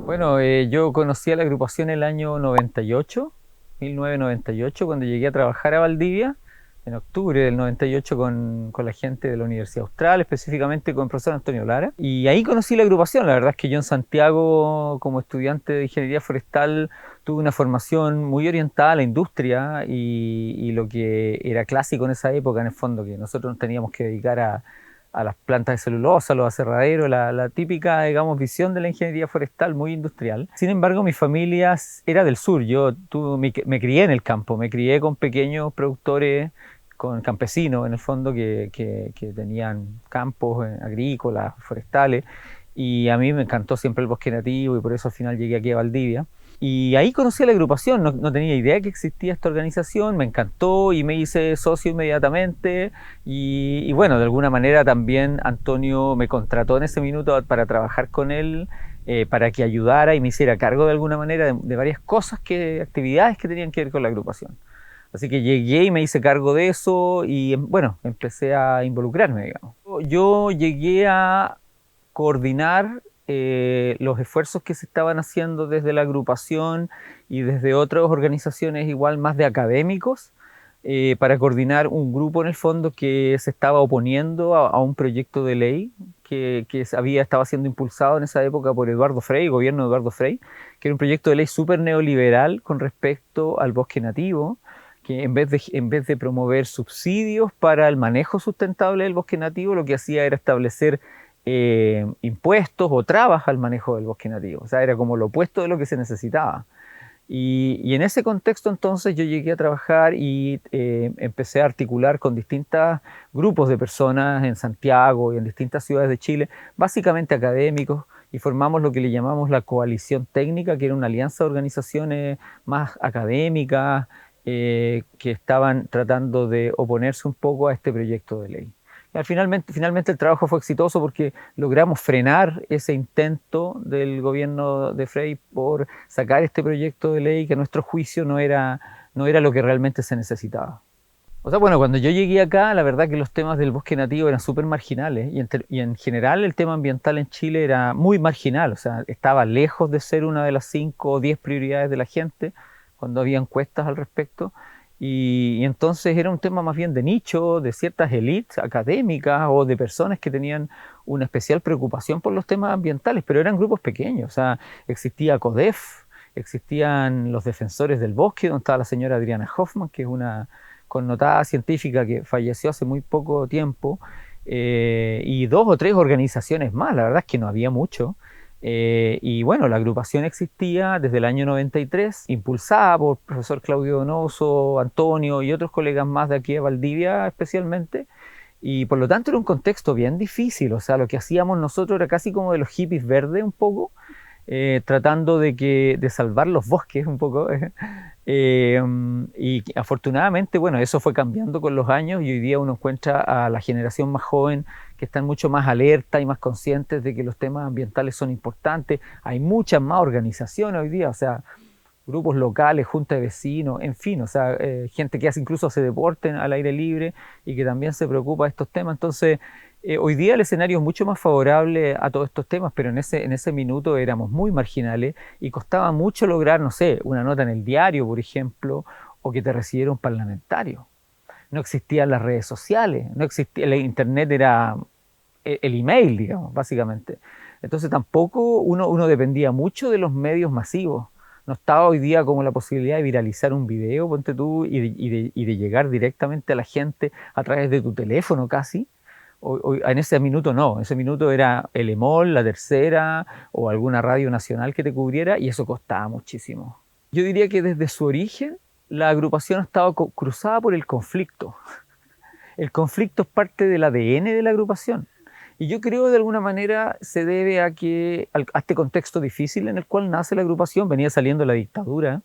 Bueno, yo conocí a la agrupación el año 98, 1998, cuando llegué a trabajar a Valdivia, en octubre del 98 con la gente de la Universidad Austral, específicamente con el profesor Antonio Lara. Y ahí conocí la agrupación. La verdad es que yo en Santiago, como estudiante de ingeniería forestal, tuve una formación muy orientada a la industria y lo que era clásico en esa época, en el fondo, que nosotros nos teníamos que dedicar a las plantas de celulosa, los aserraderos, la típica, digamos, visión de la ingeniería forestal muy industrial. Sin embargo, mi familia era del sur. Me crié en el campo, me crié con pequeños productores, con campesinos, en el fondo, que tenían campos agrícolas, forestales. Y a mí me encantó siempre el bosque nativo y por eso al final llegué aquí a Valdivia. Y ahí conocí a la agrupación, no tenía idea que existía esta organización, me encantó y me hice socio inmediatamente. Y bueno, de alguna manera también Antonio me contrató en ese minuto para trabajar con él, para que ayudara y me hiciera cargo de alguna manera de varias cosas, actividades que tenían que ver con la agrupación. Así que llegué y me hice cargo de eso y bueno, empecé a involucrarme, digamos. Yo llegué a coordinar los esfuerzos que se estaban haciendo desde la agrupación y desde otras organizaciones igual más de académicos, para coordinar un grupo en el fondo que se estaba oponiendo a un proyecto de ley estaba siendo impulsado en esa época por Eduardo Frei, el gobierno de Eduardo Frei, que era un proyecto de ley súper neoliberal con respecto al bosque nativo, que en vez de promover subsidios para el manejo sustentable del bosque nativo, lo que hacía era establecer impuestos o trabas al manejo del bosque nativo. O sea, era como lo opuesto de lo que se necesitaba. Y en ese contexto entonces yo llegué a trabajar y empecé a articular con distintos grupos de personas en Santiago y en distintas ciudades de Chile, básicamente académicos, y formamos lo que le llamamos la coalición técnica, que era una alianza de organizaciones más académicas, que estaban tratando de oponerse un poco a este proyecto de ley. Finalmente el trabajo fue exitoso porque logramos frenar ese intento del gobierno de Frei por sacar este proyecto de ley que a nuestro juicio no era lo que realmente se necesitaba. O sea, bueno, cuando yo llegué acá, la verdad que los temas del bosque nativo eran súper marginales y en general el tema ambiental en Chile era muy marginal, o sea, estaba lejos de ser una de las 5 o 10 prioridades de la gente cuando había encuestas al respecto. Y entonces era un tema más bien de nicho, de ciertas élites académicas o de personas que tenían una especial preocupación por los temas ambientales, pero eran grupos pequeños. O sea, existía CODEF, existían los defensores del bosque, donde estaba la señora Adriana Hoffman, que es una connotada científica que falleció hace muy poco tiempo, y 2 o 3 organizaciones más. La verdad es que no había mucho. Y bueno, la agrupación existía desde el año 93, impulsada por el profesor Claudio Donoso, Antonio y otros colegas más de aquí de Valdivia especialmente, y por lo tanto era un contexto bien difícil. O sea, lo que hacíamos nosotros era casi como de los hippies verdes un poco, tratando de salvar los bosques un poco. Y afortunadamente, bueno, eso fue cambiando con los años y hoy día uno encuentra a la generación más joven que están mucho más alerta y más conscientes de que los temas ambientales son importantes. Hay muchas más organizaciones hoy día, o sea, grupos locales, juntas de vecinos, en fin, o sea, gente que incluso hace deporte al aire libre y que también se preocupa de estos temas. Entonces, hoy día el escenario es mucho más favorable a todos estos temas, pero en ese minuto éramos muy marginales y costaba mucho lograr, no sé, una nota en el diario, por ejemplo, o que te recibiera un parlamentario. No existían las redes sociales, no existía, el internet era el email, digamos, básicamente. Entonces tampoco uno dependía mucho de los medios masivos. No estaba hoy día como la posibilidad de viralizar un video, ponte tú, y de llegar directamente a la gente a través de tu teléfono casi. En ese minuto no, en ese minuto era el EMOL, la Tercera o alguna radio nacional que te cubriera y eso costaba muchísimo. Yo diría que desde su origen la agrupación ha estado cruzada por el conflicto. El conflicto es parte del ADN de la agrupación. Y yo creo de alguna manera se debe a este contexto difícil en el cual nace la agrupación. Venía saliendo la dictadura,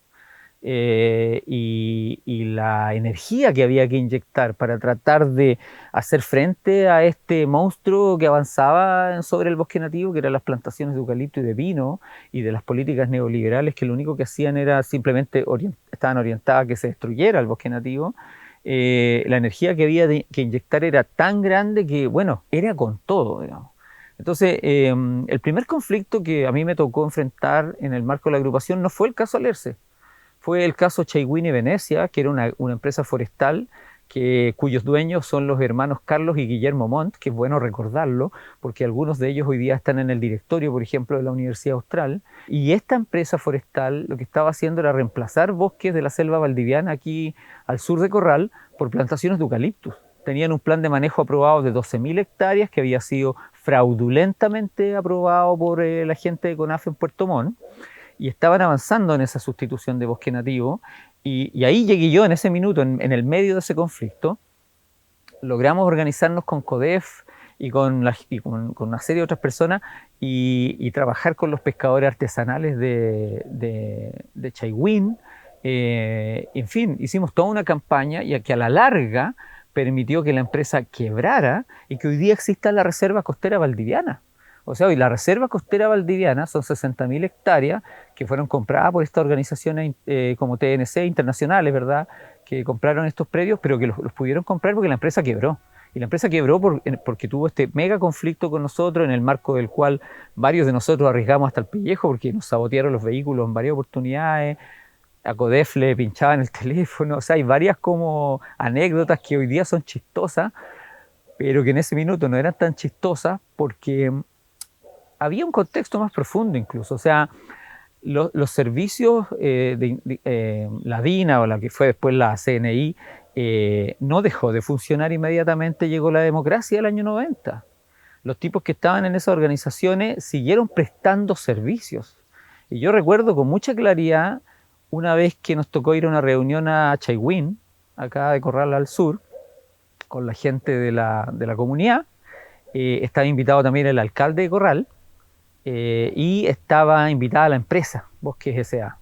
y la energía que había que inyectar para tratar de hacer frente a este monstruo que avanzaba sobre el bosque nativo, que eran las plantaciones de eucalipto y de pino, y de las políticas neoliberales que lo único que hacían era simplemente estaban orientadas a que se destruyera el bosque nativo. La energía que había que inyectar era tan grande que, bueno, era con todo, digamos. Entonces, el primer conflicto que a mí me tocó enfrentar en el marco de la agrupación no fue el caso Alerce, fue el caso Chaiwin y Venecia, que era una empresa forestal cuyos dueños son los hermanos Carlos y Guillermo Montt, que es bueno recordarlo, porque algunos de ellos hoy día están en el directorio, por ejemplo, de la Universidad Austral. Y esta empresa forestal lo que estaba haciendo era reemplazar bosques de la selva valdiviana aquí al sur de Corral por plantaciones de eucaliptus. Tenían un plan de manejo aprobado de 12.000 hectáreas que había sido fraudulentamente aprobado por la gente de CONAF en Puerto Montt, y estaban avanzando en esa sustitución de bosque nativo, y ahí llegué yo en ese minuto, en el medio de ese conflicto. Logramos organizarnos con CODEF y con una serie de otras personas y trabajar con los pescadores artesanales de Chaiwin. En fin, hicimos toda una campaña y que a la larga permitió que la empresa quebrara y que hoy día exista la Reserva Costera Valdiviana. O sea, hoy la Reserva Costera Valdiviana son 60.000 hectáreas que fueron compradas por estas organizaciones como TNC internacionales, ¿verdad? Que compraron estos predios, pero que los pudieron comprar porque la empresa quebró. Y la empresa quebró porque tuvo este mega conflicto con nosotros, en el marco del cual varios de nosotros arriesgamos hasta el pellejo porque nos sabotearon los vehículos en varias oportunidades. A CODEF le pinchaban el teléfono. O sea, hay varias como anécdotas que hoy día son chistosas, pero que en ese minuto no eran tan chistosas porque había un contexto más profundo incluso. O sea, los servicios la DINA o la que fue después la CNI no dejó de funcionar inmediatamente, llegó la democracia el año 90. Los tipos que estaban en esas organizaciones siguieron prestando servicios. Y yo recuerdo con mucha claridad una vez que nos tocó ir a una reunión a Chaiwin, acá de Corral al Sur, con la gente de la comunidad. Estaba invitado también el alcalde de Corral, y estaba invitada la empresa Bosques S.A.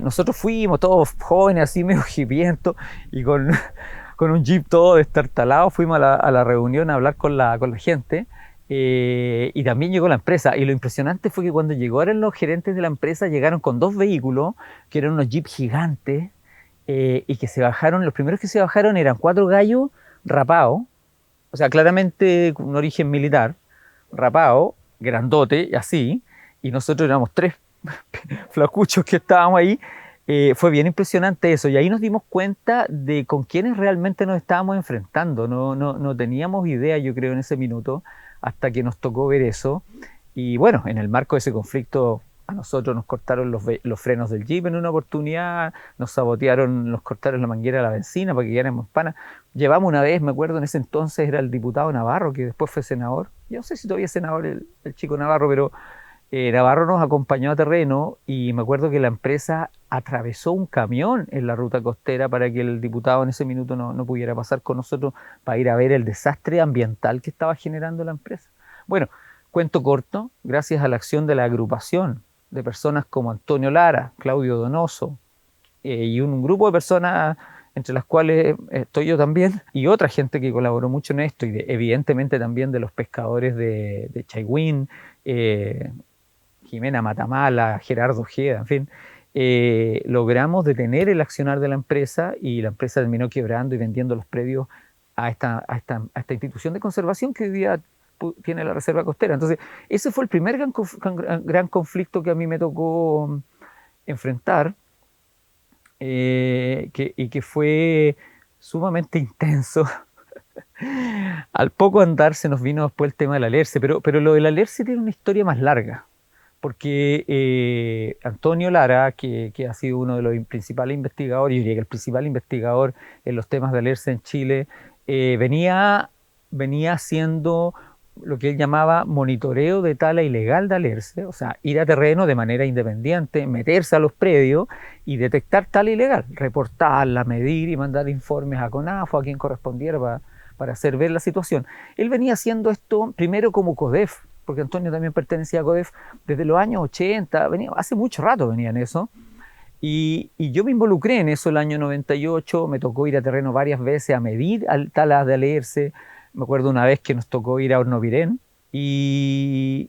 Nosotros fuimos todos jóvenes, así medio hipientos, y con un jeep todo destartalado, fuimos a la reunión a hablar con la gente, y también llegó la empresa. Y lo impresionante fue que cuando llegaron los gerentes de la empresa, llegaron con 2 vehículos, que eran unos jeeps gigantes, y que se bajaron, los primeros que se bajaron eran 4 gallos rapados, o sea, claramente con un origen militar, rapados, grandote, y así, y nosotros éramos 3 flacuchos que estábamos ahí. Fue bien impresionante eso, y ahí nos dimos cuenta de con quiénes realmente nos estábamos enfrentando. No teníamos idea, yo creo, en ese minuto, hasta que nos tocó ver eso. Y bueno, en el marco de ese conflicto, a nosotros nos cortaron los frenos del Jeep en una oportunidad, nos sabotearon, nos cortaron la manguera de la benzina para que quedáramos panas. Llevamos una vez, me acuerdo, en ese entonces era el diputado Navarro, que después fue senador. Yo no sé si todavía es senador el chico Navarro, pero Navarro nos acompañó a terreno, y me acuerdo que la empresa atravesó un camión en la ruta costera para que el diputado en ese minuto no pudiera pasar con nosotros para ir a ver el desastre ambiental que estaba generando la empresa. Bueno, cuento corto, gracias a la acción de la agrupación de personas como Antonio Lara, Claudio Donoso, y un grupo de personas entre las cuales estoy yo también, y otra gente que colaboró mucho en esto, y evidentemente también de los pescadores de Chaiwin, Jimena Matamala, Gerardo Ojeda, en fin, logramos detener el accionar de la empresa, y la empresa terminó quebrando y vendiendo los predios a esta institución de conservación que hoy día tiene la Reserva Costera. Entonces, ese fue el primer gran conflicto que a mí me tocó enfrentar, y que fue sumamente intenso. Al poco andar se nos vino después el tema del Alerce, pero lo del Alerce tiene una historia más larga, porque Antonio Lara, que ha sido uno de los principales investigadores, yo diría que el principal investigador en los temas de Alerce en Chile, venía haciendo lo que él llamaba monitoreo de tala ilegal de Alerce, o sea, ir a terreno de manera independiente, meterse a los predios y detectar tala ilegal, reportarla, medir y mandar informes a CONAF o a quien correspondiera para hacer ver la situación. Él venía haciendo esto primero como CODEF, porque Antonio también pertenecía a CODEF desde los años 80, hace mucho rato venía en eso, y yo me involucré en eso el año 98, me tocó ir a terreno varias veces a medir talas de Alerce. Me acuerdo una vez que nos tocó ir a Hornovirén y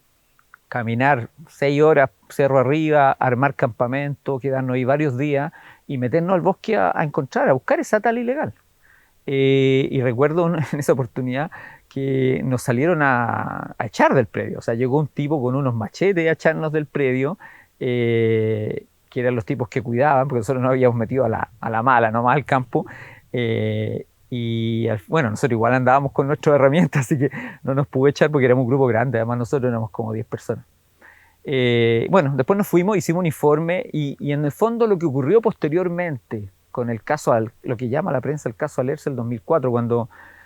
caminar 6 horas cerro arriba, armar campamento, quedarnos ahí varios días y meternos al bosque a encontrar, a buscar esa tala ilegal. Y recuerdo en esa oportunidad que nos salieron a echar del predio. O sea, llegó un tipo con unos machetes a echarnos del predio, que eran los tipos que cuidaban, porque nosotros nos habíamos metido a la mala, nomás al campo. Bueno, nosotros igual andábamos con nuestras herramientas, así que no nos pudo echar porque éramos un grupo grande, además nosotros éramos como 10 personas. Bueno, después nos fuimos, hicimos un informe y en el fondo lo que ocurrió posteriormente con el caso, lo que llama la prensa el caso Alerce del 2004,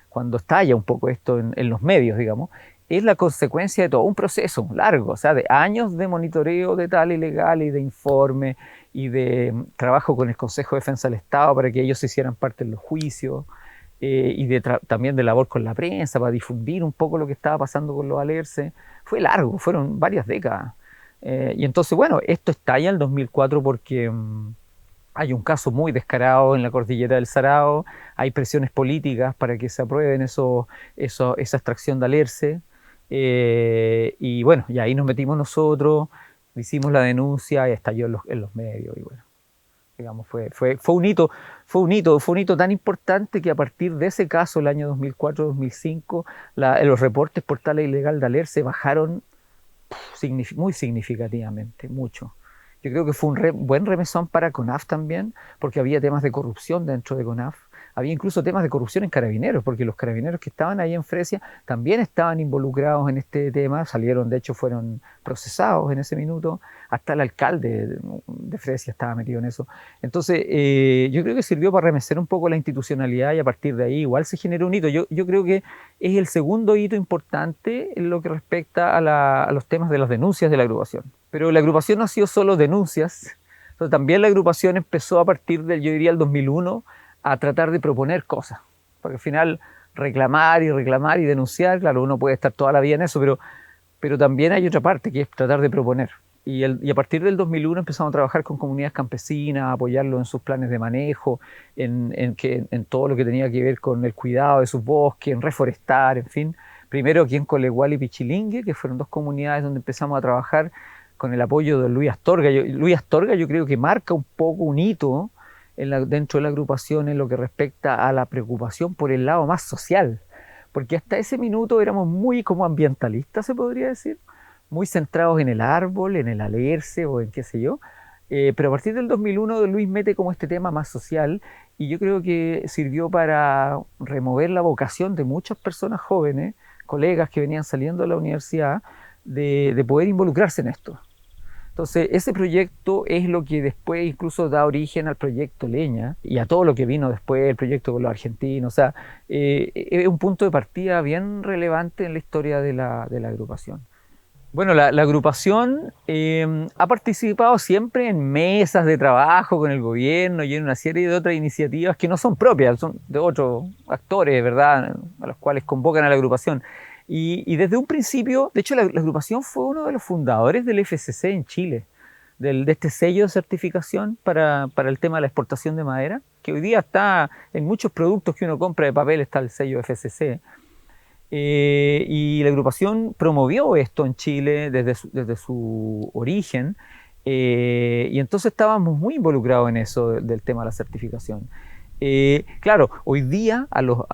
cuando estalla un poco esto en los medios, digamos, es la consecuencia de todo un proceso largo, o sea, de años de monitoreo de tal ilegal y de informe y de trabajo con el Consejo de Defensa del Estado para que ellos se hicieran parte en los juicios, y también de labor con la prensa para difundir un poco lo que estaba pasando con los Alerce. Fue largo, fueron varias décadas. Y entonces, bueno, esto estalla en el 2004 porque hay un caso muy descarado en la cordillera del Sarao, hay presiones políticas para que se aprueben esa extracción de Alerce, y bueno, y ahí nos metimos nosotros, hicimos la denuncia y estalló en los medios, y bueno, digamos, fue un hito tan importante que a partir de ese caso, el año 2004-2005, los reportes por tala ilegal de Alerce bajaron muy significativamente, mucho. Yo creo que fue un buen remesón para CONAF también, porque había temas de corrupción dentro de CONAF. Había incluso temas de corrupción en carabineros, porque los carabineros que estaban ahí en Fresia también estaban involucrados en este tema, salieron, de hecho fueron procesados en ese minuto, hasta el alcalde de Fresia estaba metido en eso. Entonces, yo creo que sirvió para remecer un poco la institucionalidad y a partir de ahí igual se generó un hito. Yo creo que es el segundo hito importante en lo que respecta a los temas de las denuncias de la agrupación. Pero la agrupación no ha sido solo denuncias, pero también la agrupación empezó a partir del, yo diría, el 2001, a tratar de proponer cosas. Porque al final reclamar y denunciar, claro, uno puede estar toda la vida en eso, pero también hay otra parte que es tratar de proponer. Y a partir del 2001 empezamos a trabajar con comunidades campesinas, a apoyarlos en sus planes de manejo, en todo lo que tenía que ver con el cuidado de sus bosques, en reforestar, en fin. Primero aquí en Colegual y Pichilingue, que fueron dos comunidades donde empezamos a trabajar con el apoyo de Luis Astorga. Luis Astorga yo creo que marca un poco un hito dentro de la agrupación en lo que respecta a la preocupación por el lado más social, porque hasta ese minuto éramos muy como ambientalistas, se podría decir, muy centrados en el árbol, en el Alerce o en qué sé yo, pero a partir del 2001 Luis mete como este tema más social y yo creo que sirvió para remover la vocación de muchas personas jóvenes, colegas que venían saliendo de la universidad, de poder involucrarse en esto. Entonces, ese proyecto es lo que después incluso da origen al proyecto Leña y a todo lo que vino después, el proyecto con los argentinos. O sea, es un punto de partida bien relevante en la historia de la agrupación. Bueno, la agrupación ha participado siempre en mesas de trabajo con el gobierno y en una serie de otras iniciativas que no son propias, son de otros actores, ¿verdad?, a los cuales convocan a la agrupación. Y desde un principio, de hecho, la agrupación fue uno de los fundadores del FSC en Chile, de este sello de certificación para el tema de la exportación de madera, que hoy día está en muchos productos que uno compra de papel, está el sello FSC. Y la agrupación promovió esto en Chile desde su origen, y entonces estábamos muy involucrados en eso del tema de la certificación. Claro, hoy día,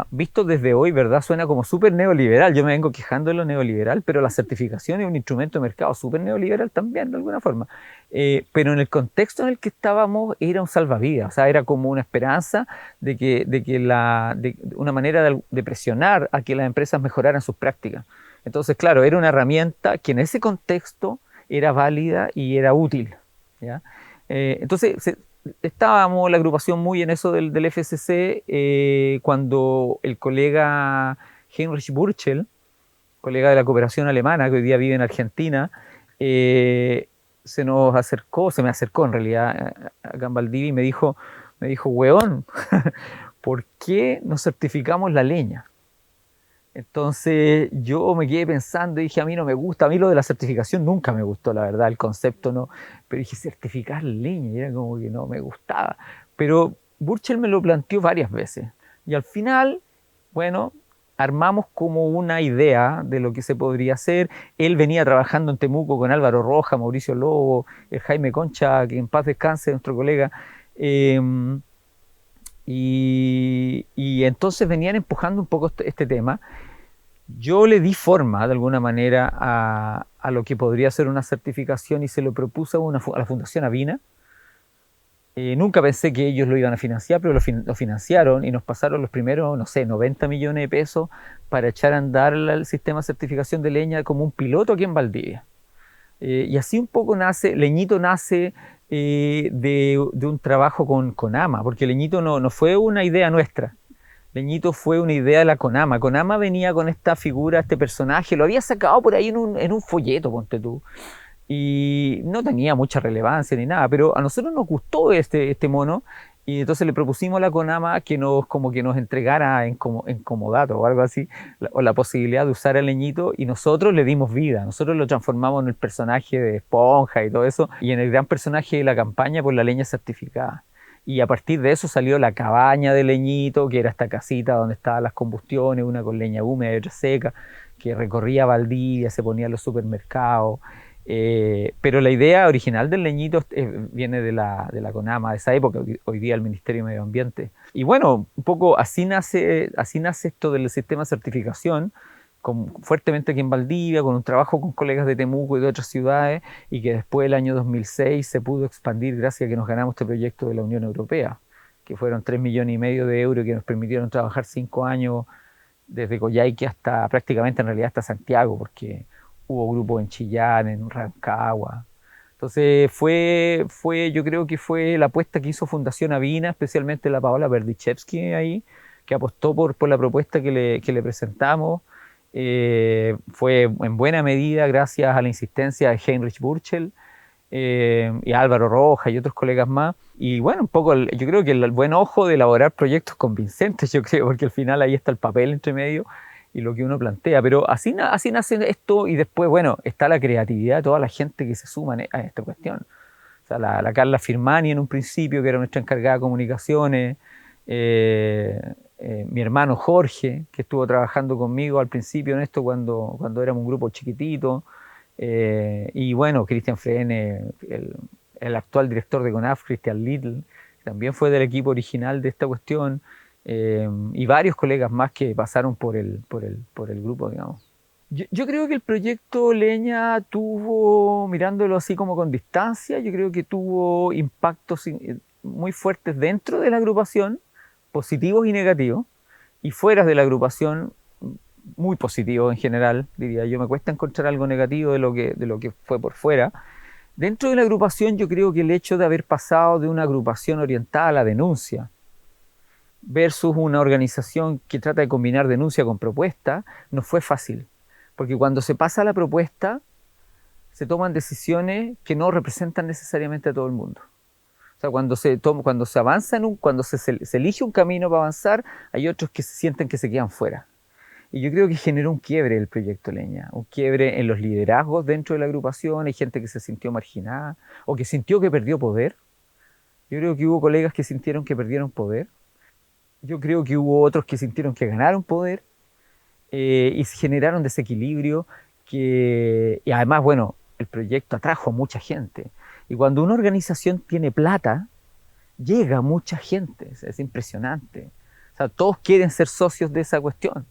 visto desde hoy, ¿verdad? Suena como súper neoliberal. Yo me vengo quejando de lo neoliberal, pero la certificación es un instrumento de mercado súper neoliberal también, de alguna forma. Pero en el contexto en el que estábamos era un salvavidas, o sea, era como una esperanza de una manera de presionar a que las empresas mejoraran sus prácticas. Entonces, claro, era una herramienta que en ese contexto era válida y era útil, ¿ya? Entonces, estábamos la agrupación muy en eso del FSC, cuando el colega Heinrich Burchell, colega de la cooperación alemana que hoy día vive en Argentina, se me acercó en realidad acá en Valdivia y me dijo, weón, ¿por qué no certificamos la leña? Entonces yo me quedé pensando y dije, a mí no me gusta, a mí lo de la certificación nunca me gustó, la verdad, el concepto no, pero dije, certificar leña, y era como que no me gustaba. Pero Burchell me lo planteó varias veces y al final, bueno, armamos como una idea de lo que se podría hacer. Él venía trabajando en Temuco con Álvaro Roja, Mauricio Lobo, el Jaime Concha, que en paz descanse, nuestro colega. Y entonces venían empujando un poco este tema. Yo le di forma, de alguna manera, a lo que podría ser una certificación y se lo propuse a la Fundación Avina. Nunca pensé que ellos lo iban a financiar, pero lo financiaron y nos pasaron los primeros, no sé, 90 millones de pesos para echar a andar el sistema de certificación de leña como un piloto aquí en Valdivia. Y así un poco Leñito nace de un trabajo con CONAMA, porque Leñito no fue una idea nuestra. Leñito fue una idea de la CONAMA. CONAMA venía con esta figura, este personaje, lo había sacado por ahí en un folleto, ponte tú. Y no tenía mucha relevancia ni nada, pero a nosotros nos gustó este mono y entonces le propusimos a la CONAMA que como que nos entregara en comodato o algo así, o la posibilidad de usar el leñito y nosotros le dimos vida, nosotros lo transformamos en el personaje de Esponja y todo eso y en el gran personaje de la campaña por la leña certificada. Y a partir de eso salió la cabaña de leñito, que era esta casita donde estaban las combustiones, una con leña húmeda y otra seca, que recorría Valdivia, se ponía en los supermercados. Pero la idea original del leñito viene de la CONAMA de esa época, hoy día el Ministerio de Medio Ambiente. Y bueno, un poco así nace esto del sistema de certificación, fuertemente aquí en Valdivia, con un trabajo con colegas de Temuco y de otras ciudades, y que después del año 2006 se pudo expandir gracias a que nos ganamos este proyecto de la Unión Europea, que fueron 3,5 millones de euros que nos permitieron trabajar 5 años desde Coyhaique hasta prácticamente en realidad hasta Santiago, porque hubo grupos en Chillán, en Rancagua. Entonces yo creo que fue la apuesta que hizo Fundación Avina, especialmente la Paola Berdichevsky ahí, que apostó por la propuesta que le presentamos. Fue en buena medida gracias a la insistencia de Heinrich Burchell y Álvaro Roja y otros colegas más. Y bueno, un poco yo creo que el buen ojo de elaborar proyectos convincentes, yo creo, porque al final ahí está el papel entre medio y lo que uno plantea. Pero así nace esto y después, bueno, está la creatividad de toda la gente que se suma a esta cuestión. O sea, la Carla Firmani en un principio, que era nuestra encargada de comunicaciones, mi hermano Jorge, que estuvo trabajando conmigo al principio en esto cuando éramos un grupo chiquitito, y bueno, Cristian Frene, el actual director de CONAF, Christian Little, también fue del equipo original de esta cuestión, y varios colegas más que pasaron por el grupo, digamos. Yo creo que el proyecto Leña tuvo, mirándolo así como con distancia, yo creo que tuvo impactos muy fuertes dentro de la agrupación, positivos y negativos, y fuera de la agrupación, muy positivos en general, diría yo. Me cuesta encontrar algo negativo de lo que fue por fuera. Dentro de la agrupación yo creo que el hecho de haber pasado de una agrupación orientada a la denuncia versus una organización que trata de combinar denuncia con propuesta, no fue fácil. Porque cuando se pasa a la propuesta, se toman decisiones que no representan necesariamente a todo el mundo. O sea, cuando se avanza cuando se elige un camino para avanzar, hay otros que se sienten que se quedan fuera. Y yo creo que generó un quiebre el proyecto Leña, un quiebre en los liderazgos dentro de la agrupación, hay gente que se sintió marginada o que sintió que perdió poder. Yo creo que hubo colegas que sintieron que perdieron poder. Yo creo que hubo otros que sintieron que ganaron poder y se generaron desequilibrio y además, bueno, el proyecto atrajo a mucha gente. Y cuando una organización tiene plata, llega mucha gente, es impresionante. O sea, todos quieren ser socios de esa cuestión.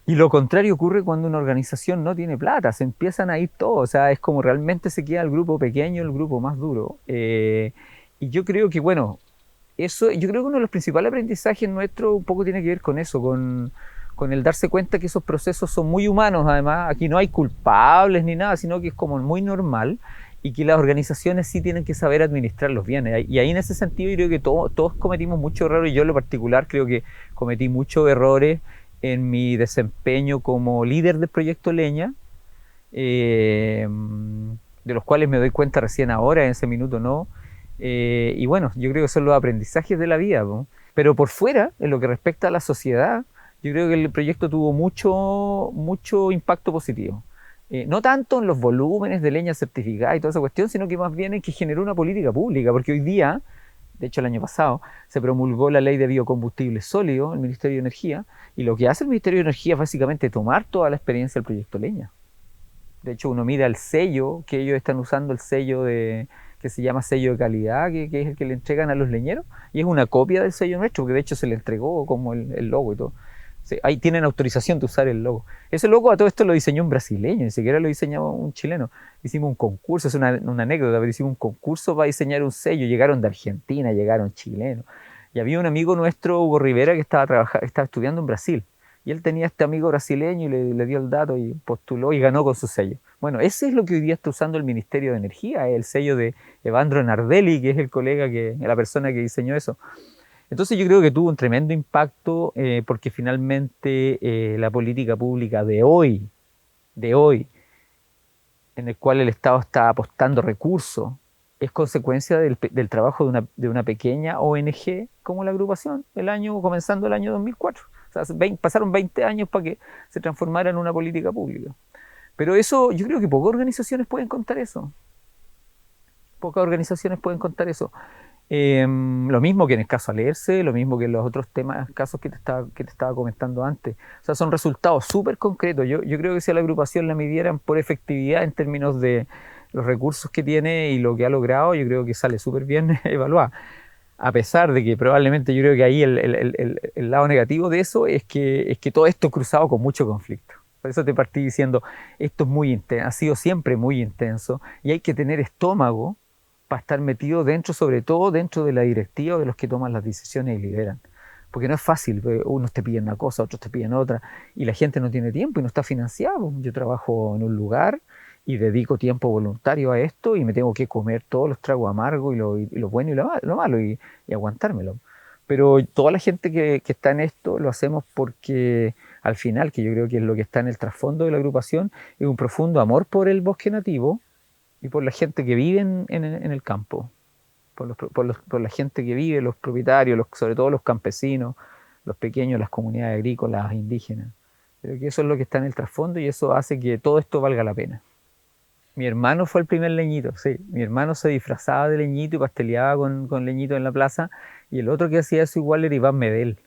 Y lo contrario ocurre cuando una organización no tiene plata, se empiezan a ir todos, o sea, es como realmente se queda el grupo pequeño, el grupo más duro. Y yo creo que, bueno, yo creo que uno de los principales aprendizajes nuestros un poco tiene que ver con eso, con el darse cuenta que esos procesos son muy humanos, además, aquí no hay culpables ni nada, sino que es como muy normal y que las organizaciones sí tienen que saber administrarlos bien. Y ahí en ese sentido yo creo que todos cometimos muchos errores, y yo en lo particular creo que cometí muchos errores en mi desempeño como líder del proyecto Leña, de los cuales me doy cuenta recién ahora, en ese minuto no. Y bueno, yo creo que son los aprendizajes de la vida, ¿no? Pero por fuera, en lo que respecta a la sociedad, yo creo que el proyecto tuvo mucho impacto positivo. No tanto en los volúmenes de leña certificada y toda esa cuestión, sino que más bien en que generó una política pública, porque hoy día, de hecho el año pasado, se promulgó la ley de biocombustibles sólidos, el Ministerio de Energía, y lo que hace el Ministerio de Energía es básicamente tomar toda la experiencia del proyecto Leña. De hecho, uno mira el sello que ellos están usando, el sello que que se llama sello de calidad, que es el que le entregan a los leñeros, y es una copia del sello nuestro, porque de hecho se le entregó como el logo y todo. Sí, ahí tienen autorización de usar el logo. Ese logo a todo esto lo diseñó un brasileño, ni siquiera lo diseñó un chileno. Hicimos un concurso, es una anécdota, pero hicimos un concurso para diseñar un sello. Llegaron de Argentina, llegaron chilenos. Y había un amigo nuestro, Hugo Rivera, que estaba estudiando en Brasil. Y él tenía este amigo brasileño y le dio el dato y postuló y ganó con su sello. Bueno, ese es lo que hoy día está usando el Ministerio de Energía, el sello de Evandro Nardelli, que es el colega, la persona que diseñó eso. Entonces yo creo que tuvo un tremendo impacto porque finalmente la política pública de hoy, en el cual el Estado está apostando recursos, es consecuencia del trabajo de una pequeña ONG como la agrupación, comenzando el año 2004. O sea, pasaron 20 años para que se transformara en una política pública. Pero eso, yo creo que pocas organizaciones pueden contar eso. Pocas organizaciones pueden contar eso. Lo mismo que en el caso Alerce, lo mismo que en los otros casos que te estaba comentando antes. O sea, son resultados súper concretos. Yo creo que si a la agrupación la midieran por efectividad en términos de los recursos que tiene y lo que ha logrado, yo creo que sale súper bien evaluada. A pesar de que probablemente yo creo que ahí el lado negativo de eso es que todo esto cruzado con mucho conflicto. Por eso te partí diciendo, esto es muy intenso, ha sido siempre muy intenso y hay que tener estómago para estar metido dentro, sobre todo dentro de la directiva de los que toman las decisiones y lideran. Porque no es fácil, unos te piden una cosa, otros te piden otra, y la gente no tiene tiempo y no está financiado. Yo trabajo en un lugar y dedico tiempo voluntario a esto y me tengo que comer todos los tragos amargos y lo bueno y lo malo y aguantármelo. Pero toda la gente que está en esto lo hacemos porque al final, que yo creo que es lo que está en el trasfondo de la agrupación, es un profundo amor por el bosque nativo y por la gente que vive en el campo, por la gente que vive, los propietarios, sobre todo los campesinos, los pequeños, las comunidades agrícolas, indígenas. Creo que eso es lo que está en el trasfondo y eso hace que todo esto valga la pena. Mi hermano fue el primer leñito, sí. Mi hermano se disfrazaba de leñito y pasteleaba con leñito en la plaza y el otro que hacía eso igual era Iván Medel.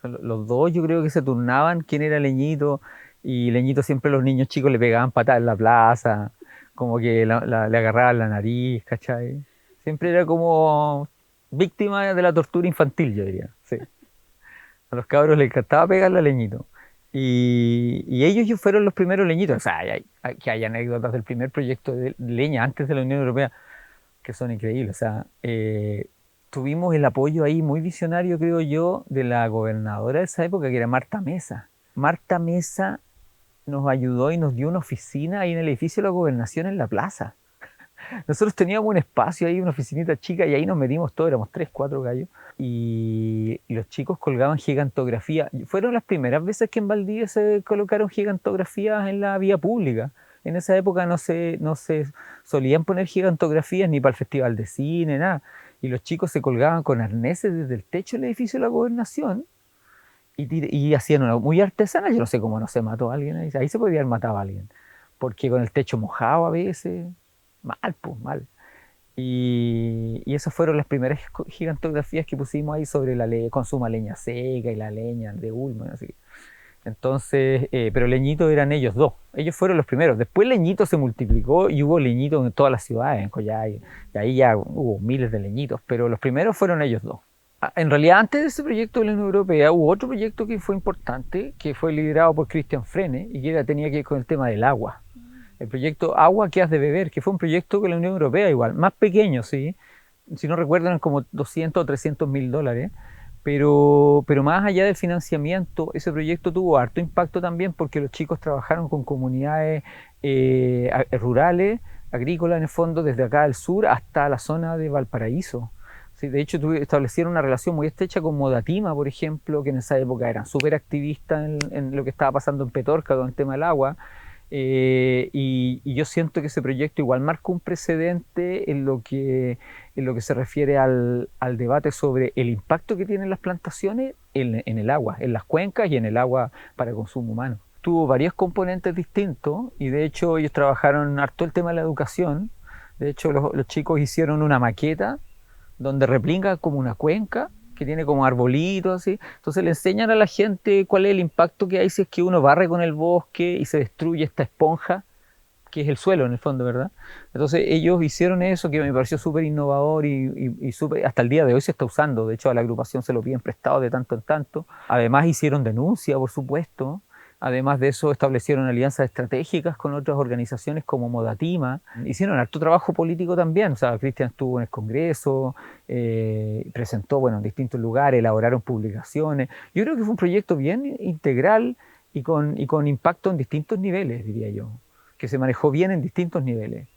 Los dos yo creo que se turnaban quién era leñito y leñito siempre los niños chicos le pegaban patadas en la plaza, como que le agarraban la nariz, ¿cachai? Siempre era como víctima de la tortura infantil, yo diría, sí. A los cabros les encantaba pegarle a leñito. Y ellos fueron los primeros leñitos. O sea, hay anécdotas del primer proyecto de leña antes de la Unión Europea que son increíbles. O sea, tuvimos el apoyo ahí muy visionario, creo yo, de la gobernadora de esa época, que era Marta Mesa. Marta Mesa nos ayudó y nos dio una oficina ahí en el edificio de la gobernación en la plaza. Nosotros teníamos un espacio ahí, una oficinita chica, y ahí nos metimos todos, éramos 3, 4 gallos, y los chicos colgaban gigantografía. Fueron las primeras veces que en Valdivia se colocaron gigantografías en la vía pública. En esa época no se solían poner gigantografías ni para el festival de cine, nada. Y los chicos se colgaban con arneses desde el techo del edificio de la gobernación y hacían una muy artesana. Yo no sé cómo no se mató a alguien ahí se podía haber matado a alguien, porque con el techo mojado a veces. Mal, pues, mal. Y esas fueron las primeras gigantografías que pusimos ahí sobre la consuma leña seca y la leña de Ulmo, así. Entonces, pero leñitos eran ellos dos. Ellos fueron los primeros. Después leñito se multiplicó y hubo leñitos en todas las ciudades, en Coyhaique, y ahí ya hubo miles de leñitos, pero los primeros fueron ellos dos. En realidad, antes de ese proyecto de la Unión Europea, hubo otro proyecto que fue importante, que fue liderado por Christian Frene y que tenía que ver con el tema del agua. El proyecto Agua que has de beber, que fue un proyecto con la Unión Europea igual, más pequeño, sí. Si no recuerdan, eran como 200 o 300 mil dólares. Pero más allá del financiamiento, ese proyecto tuvo harto impacto también porque los chicos trabajaron con comunidades rurales, agrícolas en el fondo, desde acá del sur hasta la zona de Valparaíso. Sí, de hecho, establecieron una relación muy estrecha con Modatima, por ejemplo, que en esa época eran súper activistas en lo que estaba pasando en Petorca con el tema del agua. Y yo siento que ese proyecto igual marcó un precedente en lo que se refiere al debate sobre el impacto que tienen las plantaciones en el agua, en las cuencas y en el agua para consumo humano. Tuvo varios componentes distintos y de hecho ellos trabajaron harto el tema de la educación. De hecho los chicos hicieron una maqueta donde replica como una cuenca que tiene como arbolitos así. Entonces le enseñan a la gente cuál es el impacto que hay si es que uno barre con el bosque y se destruye esta esponja que es el suelo en el fondo, ¿verdad? Entonces ellos hicieron eso que me pareció súper innovador y hasta el día de hoy se está usando. De hecho, a la agrupación se lo piden prestado de tanto en tanto. Además hicieron denuncia, por supuesto. Además de eso, establecieron alianzas estratégicas con otras organizaciones como Modatima. Hicieron harto trabajo político también. O sea, Cristian estuvo en el Congreso, presentó, bueno, en distintos lugares, elaboraron publicaciones. Yo creo que fue un proyecto bien integral y con impacto en distintos niveles, diría yo, que se manejó bien en distintos niveles.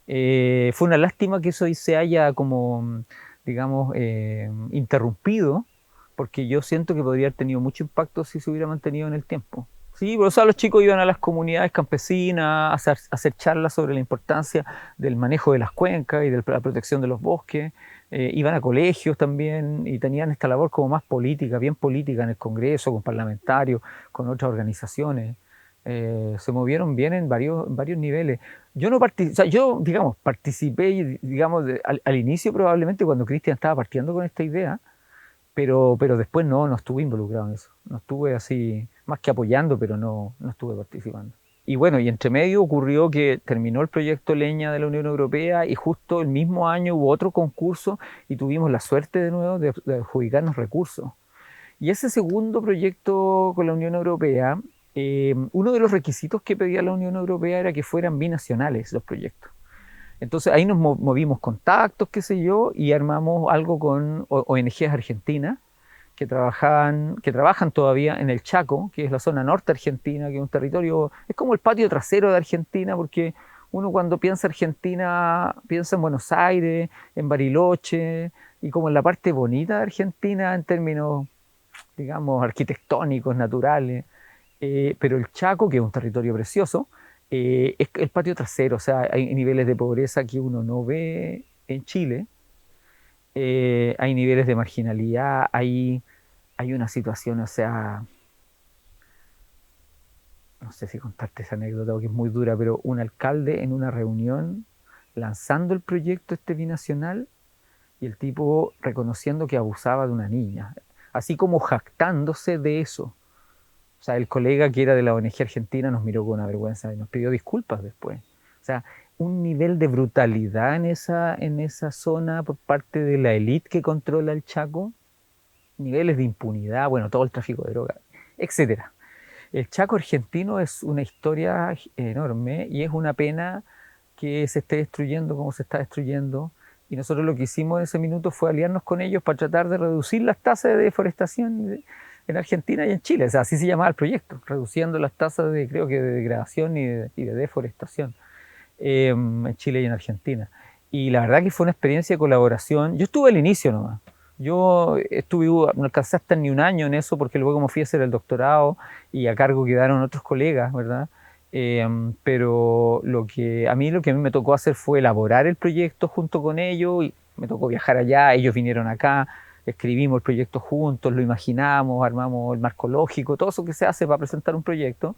Fue una lástima que eso se haya como, digamos, interrumpido, porque yo siento que podría haber tenido mucho impacto si se hubiera mantenido en el tiempo. Sí, por eso los chicos iban a las comunidades campesinas a hacer charlas sobre la importancia del manejo de las cuencas y de la protección de los bosques. Iban a colegios también y tenían esta labor como más política, bien política en el Congreso, con parlamentarios, con otras organizaciones. Se movieron bien en varios niveles. Yo no o sea, yo, digamos, participé, digamos, al inicio probablemente cuando Cristian estaba partiendo con esta idea, pero después no estuve involucrado en eso. No estuve así, más que apoyando, pero no estuve participando. Y bueno, y entre medio ocurrió que terminó el proyecto Leña de la Unión Europea y justo el mismo año hubo otro concurso y tuvimos la suerte de nuevo de adjudicarnos recursos. Y ese segundo proyecto con la Unión Europea, uno de los requisitos que pedía la Unión Europea era que fueran binacionales los proyectos. Entonces ahí nos movimos contactos, qué sé yo, y armamos algo con ONGs argentinas que trabajan todavía en el Chaco, que es la zona norte argentina, que es un territorio, es como el patio trasero de Argentina, porque uno cuando piensa Argentina, piensa en Buenos Aires, en Bariloche, y como en la parte bonita de Argentina en términos, digamos, arquitectónicos, naturales. Pero el Chaco, que es un territorio precioso, es el patio trasero, o sea, hay niveles de pobreza que uno no ve en Chile, hay niveles de marginalidad, hay una situación, o sea, no sé si contarte esa anécdota porque es muy dura, pero un alcalde en una reunión lanzando el proyecto este binacional y el tipo reconociendo que abusaba de una niña, así como jactándose de eso. O sea, el colega que era de la ONG argentina nos miró con una vergüenza y nos pidió disculpas después. O sea, un nivel de brutalidad en esa zona por parte de la élite que controla el Chaco, niveles de impunidad, bueno, todo el tráfico de drogas, etcétera. El Chaco argentino es una historia enorme y es una pena que se esté destruyendo como se está destruyendo. Y nosotros lo que hicimos en ese minuto fue aliarnos con ellos para tratar de reducir las tasas de deforestación en Argentina y en Chile. O sea, así se llamaba el proyecto, reduciendo las tasas de, creo que de degradación y de deforestación en Chile y en Argentina. Y la verdad que fue una experiencia de colaboración. Yo estuve al inicio nomás. Yo no alcancé hasta ni un año en eso porque luego me fui a hacer el doctorado y a cargo quedaron otros colegas, ¿verdad? Pero lo que a mí me tocó hacer fue elaborar el proyecto junto con ellos y me tocó viajar allá, ellos vinieron acá, escribimos el proyecto juntos, lo imaginamos, armamos el marco lógico, todo eso que se hace para presentar un proyecto.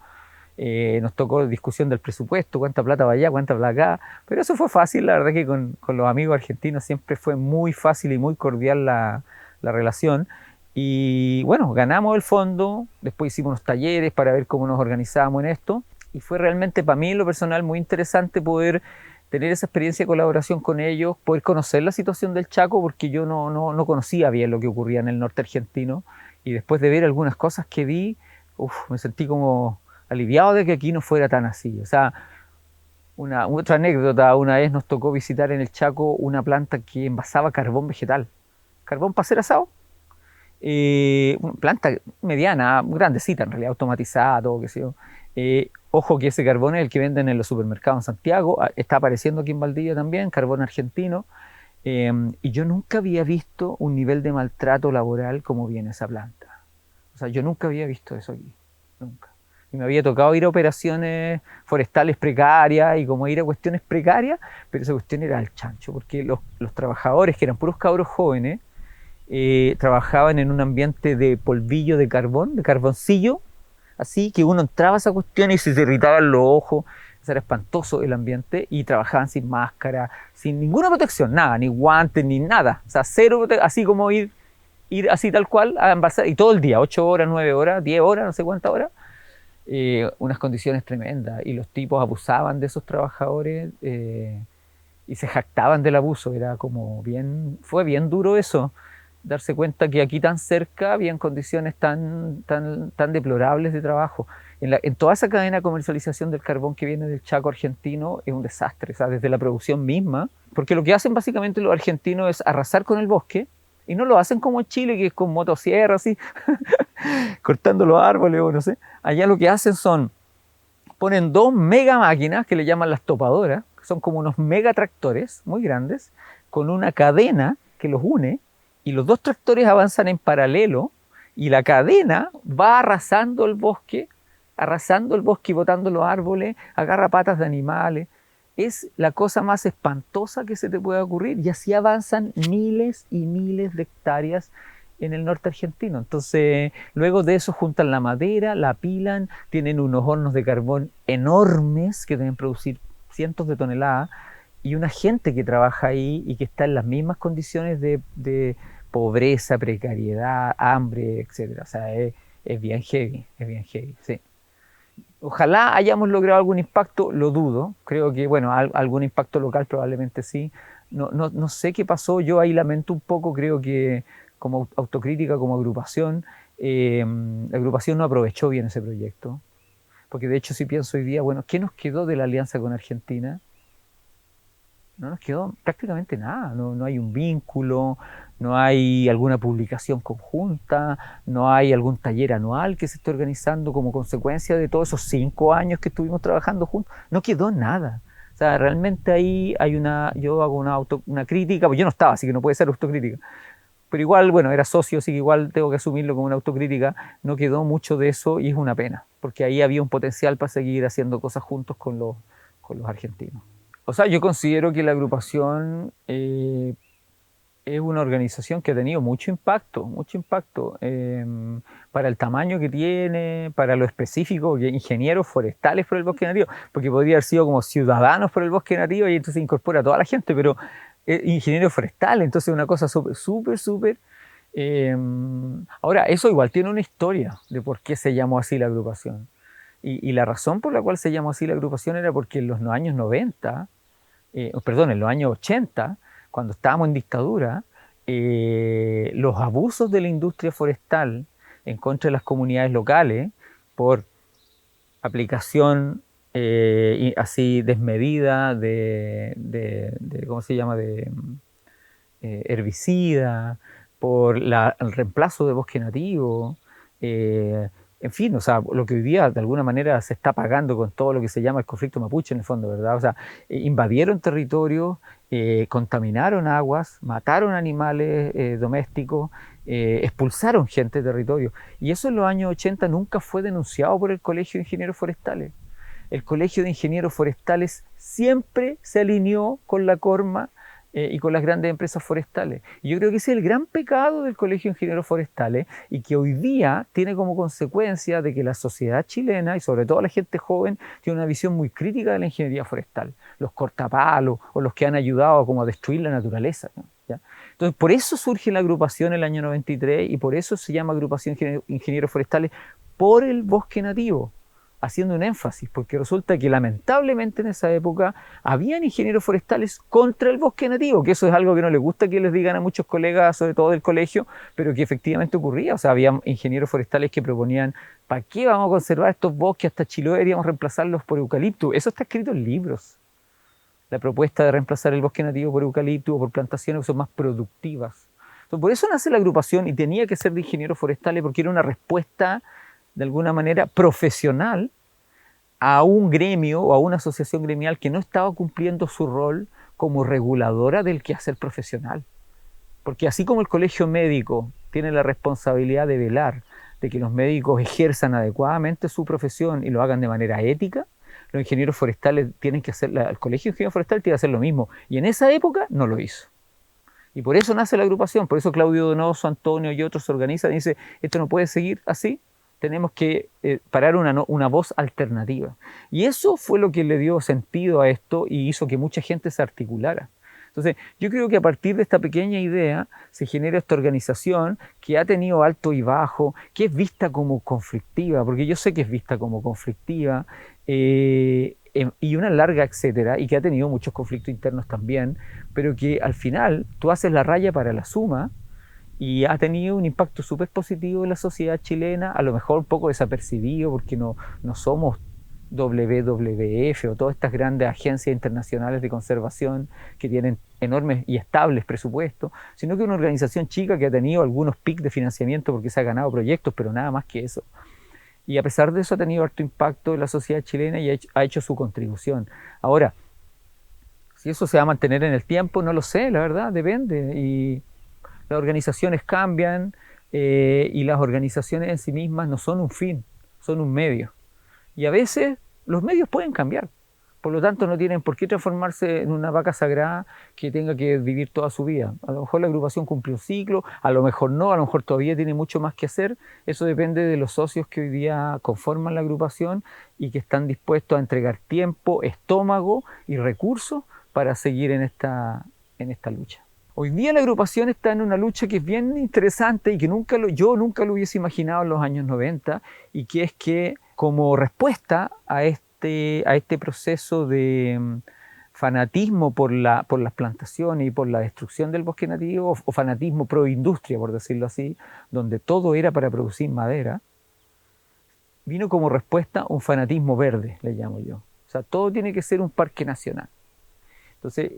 Nos tocó discusión del presupuesto, cuánta plata va allá, cuánta plata acá, pero eso fue fácil, la verdad que con los amigos argentinos siempre fue muy fácil y muy cordial la relación. Y bueno, ganamos el fondo, después hicimos unos talleres para ver cómo nos organizábamos en esto, y fue realmente para mí en lo personal muy interesante poder tener esa experiencia de colaboración con ellos, poder conocer la situación del Chaco, porque yo no conocía bien lo que ocurría en el norte argentino, y después de ver algunas cosas que vi, me sentí como aliviado de que aquí no fuera tan así. O sea, otra anécdota, una vez nos tocó visitar en el Chaco una planta que envasaba carbón vegetal, carbón para hacer asado, una planta mediana, grandecita en realidad, automatizada, todo, qué sé yo. Ojo que ese carbón es el que venden en los supermercados en Santiago, está apareciendo aquí en Valdivia también, carbón argentino, y yo nunca había visto un nivel de maltrato laboral como viene esa planta. O sea, yo nunca había visto eso aquí, nunca. Y me había tocado ir a operaciones forestales precarias y como ir a cuestiones precarias, pero esa cuestión era al chancho, porque los trabajadores, que eran puros cabros jóvenes, trabajaban en un ambiente de polvillo de carbón, de carboncillo, así que uno entraba a esa cuestión y se irritaban los ojos, era espantoso el ambiente, y trabajaban sin máscara, sin ninguna protección, nada, ni guantes, ni nada, o sea, cero protección, así como ir así tal cual a envasar, y todo el día, 8 horas, 9 horas, 10 horas, no sé cuántas horas, unas condiciones tremendas, y los tipos abusaban de esos trabajadores y se jactaban del abuso. Era como fue bien duro eso, darse cuenta que aquí tan cerca habían condiciones tan deplorables de trabajo. En toda esa cadena de comercialización del carbón que viene del Chaco argentino es un desastre, o sea, desde la producción misma, porque lo que hacen básicamente los argentinos es arrasar con el bosque, y no lo hacen como en Chile, que es con motosierra, así, cortando los árboles o no sé. Allá lo que hacen ponen dos mega máquinas que le llaman las topadoras, que son como unos mega tractores muy grandes, con una cadena que los une, y los dos tractores avanzan en paralelo, y la cadena va arrasando el bosque y botando los árboles, agarra patas de animales. Es la cosa más espantosa que se te puede ocurrir, y así avanzan miles y miles de hectáreas en el norte argentino. Entonces, luego de eso juntan la madera, la apilan, tienen unos hornos de carbón enormes que deben producir cientos de toneladas, y una gente que trabaja ahí y que está en las mismas condiciones de pobreza, precariedad, hambre, etcétera. O sea, es bien heavy, sí. Ojalá hayamos logrado algún impacto, lo dudo. Creo que, bueno, algún impacto local probablemente sí. No sé qué pasó, yo ahí lamento un poco, creo que como autocrítica, como agrupación, la agrupación no aprovechó bien ese proyecto. Porque de hecho, si pienso hoy día, bueno, ¿qué nos quedó de la alianza con Argentina? No nos quedó prácticamente nada, no hay un vínculo, no hay alguna publicación conjunta, no hay algún taller anual que se esté organizando como consecuencia de todos esos 5 años que estuvimos trabajando juntos. No quedó nada. O sea, realmente ahí yo hago una crítica, pues yo no estaba, así que no puede ser autocrítica. Pero igual, bueno, era socio, así que igual tengo que asumirlo como una autocrítica. No quedó mucho de eso, y es una pena, porque ahí había un potencial para seguir haciendo cosas juntos con los argentinos. O sea, yo considero que la agrupación es una organización que ha tenido mucho impacto para el tamaño que tiene, para lo específico, que ingenieros forestales por el bosque nativo, porque podría haber sido como ciudadanos por el bosque nativo, y entonces incorpora a toda la gente, pero ingenieros forestales, entonces una cosa súper. Ahora, eso igual tiene una historia de por qué se llamó así la agrupación. Y la razón por la cual se llamó así la agrupación era porque en los años 90, en los años 80, cuando estábamos en dictadura, los abusos de la industria forestal en contra de las comunidades locales por aplicación así desmedida ¿cómo se llama?, de herbicida, por el reemplazo de bosque nativo, en fin, o sea, lo que hoy día de alguna manera se está pagando con todo lo que se llama el conflicto mapuche en el fondo, ¿verdad? O sea, invadieron territorios, contaminaron aguas, mataron animales domésticos, expulsaron gente de territorio. Y eso en los años 80 nunca fue denunciado por el Colegio de Ingenieros Forestales. El Colegio de Ingenieros Forestales siempre se alineó con la Corma y con las grandes empresas forestales. Y yo creo que ese es el gran pecado del Colegio de Ingenieros Forestales, y que hoy día tiene como consecuencia de que la sociedad chilena, y sobre todo la gente joven, tiene una visión muy crítica de la ingeniería forestal, los cortapalos o los que han ayudado como a destruir la naturaleza, ¿no? ¿Ya? Entonces, por eso surge la agrupación en el año 93, y por eso se llama Agrupación Ingenieros Forestales, por el bosque nativo, haciendo un énfasis, porque resulta que lamentablemente en esa época habían ingenieros forestales contra el bosque nativo, que eso es algo que no les gusta que les digan a muchos colegas, sobre todo del colegio, pero que efectivamente ocurría. O sea, había ingenieros forestales que proponían, ¿para qué vamos a conservar estos bosques hasta Chiloé? Deberíamos reemplazarlos por eucalipto. Eso está escrito en libros. La propuesta de reemplazar el bosque nativo por eucalipto o por plantaciones que son más productivas. Entonces, por eso nace la agrupación, y tenía que ser de ingenieros forestales, porque era una respuesta de alguna manera profesional a un gremio o a una asociación gremial que no estaba cumpliendo su rol como reguladora del quehacer profesional. Porque así como el colegio médico tiene la responsabilidad de velar de que los médicos ejerzan adecuadamente su profesión y lo hagan de manera ética, los ingenieros forestales tienen que hacer, el colegio de ingenieros forestales tiene que hacer lo mismo. Y en esa época no lo hizo. Y por eso nace la agrupación, por eso Claudio Donoso, Antonio y otros se organizan y dicen, esto no puede seguir así, tenemos que parar una voz alternativa. Y eso fue lo que le dio sentido a esto y hizo que mucha gente se articulara. Entonces, yo creo que a partir de esta pequeña idea se genera esta organización que ha tenido alto y bajo, que es vista como conflictiva, porque yo sé que es vista como conflictiva, y una larga etcétera, y que ha tenido muchos conflictos internos también, pero que al final tú haces la raya para la suma y ha tenido un impacto súper positivo en la sociedad chilena, a lo mejor un poco desapercibido porque no somos WWF o todas estas grandes agencias internacionales de conservación que tienen enormes y estables presupuestos, sino que una organización chica que ha tenido algunos picos de financiamiento porque se ha ganado proyectos, pero nada más que eso. Y a pesar de eso ha tenido harto impacto en la sociedad chilena y ha hecho su contribución. Ahora, si eso se va a mantener en el tiempo, no lo sé, la verdad, depende. Y las organizaciones cambian, y las organizaciones en sí mismas no son un fin, son un medio. Y a veces los medios pueden cambiar. Por lo tanto, no tienen por qué transformarse en una vaca sagrada que tenga que vivir toda su vida. A lo mejor la agrupación cumple un ciclo, a lo mejor no, a lo mejor todavía tiene mucho más que hacer. Eso depende de los socios que hoy día conforman la agrupación y que están dispuestos a entregar tiempo, estómago y recursos para seguir en esta lucha. Hoy día la agrupación está en una lucha que es bien interesante y que yo nunca lo hubiese imaginado en los años 90, y que es que como respuesta a este proceso de fanatismo por las plantaciones y por la destrucción del bosque nativo, o fanatismo pro industria, por decirlo así, donde todo era para producir madera, vino como respuesta un fanatismo verde, le llamo yo. O sea, todo tiene que ser un parque nacional. Entonces,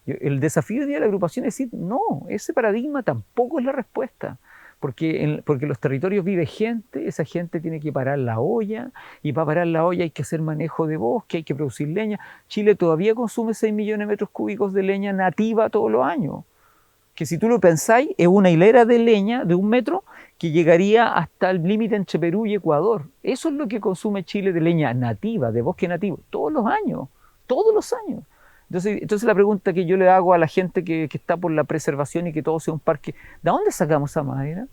el desafío hoy día de la agrupación es decir, no, ese paradigma tampoco es la respuesta. Porque los territorios vive gente, esa gente tiene que parar la olla, y para parar la olla hay que hacer manejo de bosque, hay que producir leña. Chile todavía consume 6 millones de metros cúbicos de leña nativa todos los años, que si tú lo pensáis, es una hilera de leña de 1 metro que llegaría hasta el límite entre Perú y Ecuador. Eso es lo que consume Chile de leña nativa, de bosque nativo, todos los años, todos los años. Entonces la pregunta que yo le hago a la gente que está por la preservación y que todo sea un parque, ¿de dónde sacamos esa madera?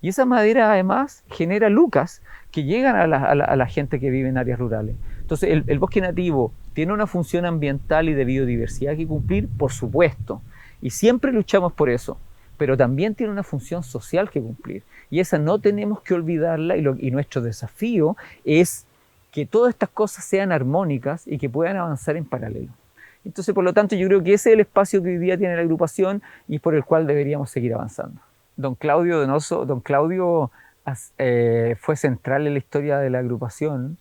Y esa madera además genera lucas que llegan a la gente que vive en áreas rurales. Entonces el bosque nativo tiene una función ambiental y de biodiversidad que cumplir, por supuesto, y siempre luchamos por eso, pero también tiene una función social que cumplir, y esa no tenemos que olvidarla, y nuestro desafío es que todas estas cosas sean armónicas y que puedan avanzar en paralelo. Entonces, por lo tanto, yo creo que ese es el espacio que hoy día tiene la agrupación y por el cual deberíamos seguir avanzando. Don Claudio Donoso, fue central en la historia de la agrupación,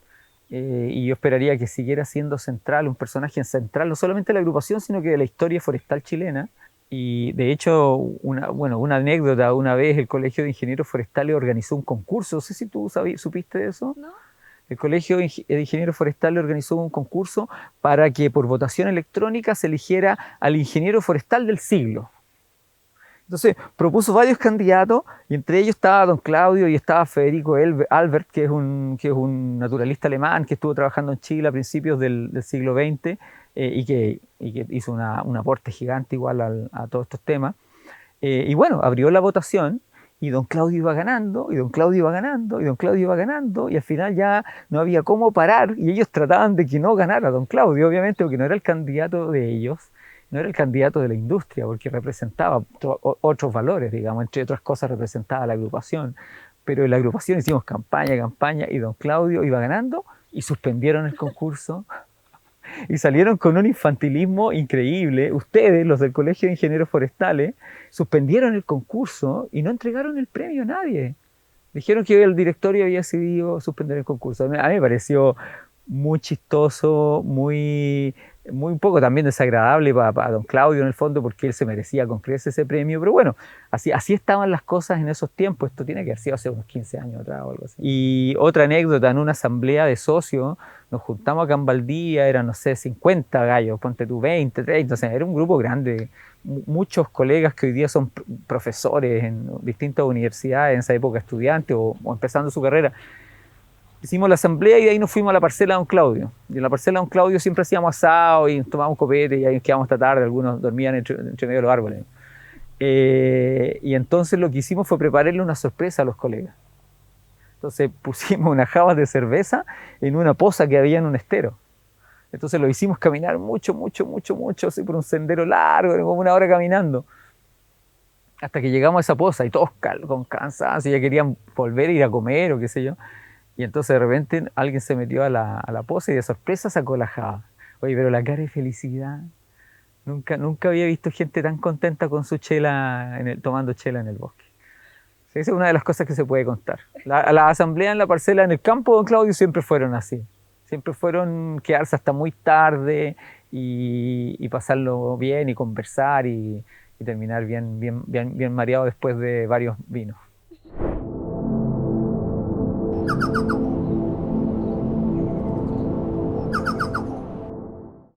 y yo esperaría que siguiera siendo central, un personaje central, no solamente de la agrupación, sino que de la historia forestal chilena. Y de hecho, una anécdota, una vez el Colegio de Ingenieros Forestales organizó un concurso, no sé si tú supiste de eso. ¿No? El Colegio de Ingenieros Forestales organizó un concurso para que por votación electrónica se eligiera al ingeniero forestal del siglo. Entonces propuso varios candidatos, y entre ellos estaba don Claudio y estaba Federico Albert, que es un naturalista alemán que estuvo trabajando en Chile a principios del siglo XX, y que hizo un aporte gigante igual a todos estos temas. Y bueno, abrió la votación, y don Claudio iba ganando, y don Claudio iba ganando, y don Claudio iba ganando, y al final ya no había cómo parar, y ellos trataban de que no ganara don Claudio, obviamente, porque no era el candidato de ellos, no era el candidato de la industria, porque representaba otros valores, digamos, entre otras cosas representaba la agrupación. Pero en la agrupación hicimos campaña, y don Claudio iba ganando, y suspendieron el concurso, y salieron con un infantilismo increíble. Ustedes, los del Colegio de Ingenieros Forestales, suspendieron el concurso y no entregaron el premio a nadie. Dijeron que el directorio había decidido suspender el concurso. A mí me pareció muy chistoso, muy un poco también desagradable para don Claudio en el fondo, porque él se merecía con creces ese premio, pero bueno, así estaban las cosas en esos tiempos. Esto tiene que haber sido hace unos 15 años atrás o algo así. Y otra anécdota, en una asamblea de socios, nos juntamos acá en Valdivia, eran, no sé, 50 gallos, ponte tú 20, 30, o sea, era un grupo grande, muchos colegas que hoy día son profesores en distintas universidades, en esa época estudiantes o empezando su carrera. Hicimos la asamblea y de ahí nos fuimos a la parcela de don Claudio. Y en la parcela de don Claudio siempre hacíamos asado y tomábamos copete, y ahí nos quedábamos hasta tarde, algunos dormían entre medio de los árboles. Y entonces lo que hicimos fue prepararle una sorpresa a los colegas. Entonces pusimos unas jabas de cerveza en una poza que había en un estero. Entonces lo hicimos caminar mucho, mucho, mucho, mucho, así por un sendero largo, como una hora caminando. Hasta que llegamos a esa poza y todos con cansancio, ya querían volver a ir a comer o qué sé yo. Y entonces de repente alguien se metió a la poza y de sorpresa sacó la java. Oye, pero la cara de felicidad. Nunca había visto gente tan contenta con su chela, tomando chela en el bosque. Sí, esa es una de las cosas que se puede contar. La asamblea en la parcela, en el campo, don Claudio, siempre fueron así. Siempre fueron quedarse hasta muy tarde y pasarlo bien y conversar y terminar bien mareado después de varios vinos.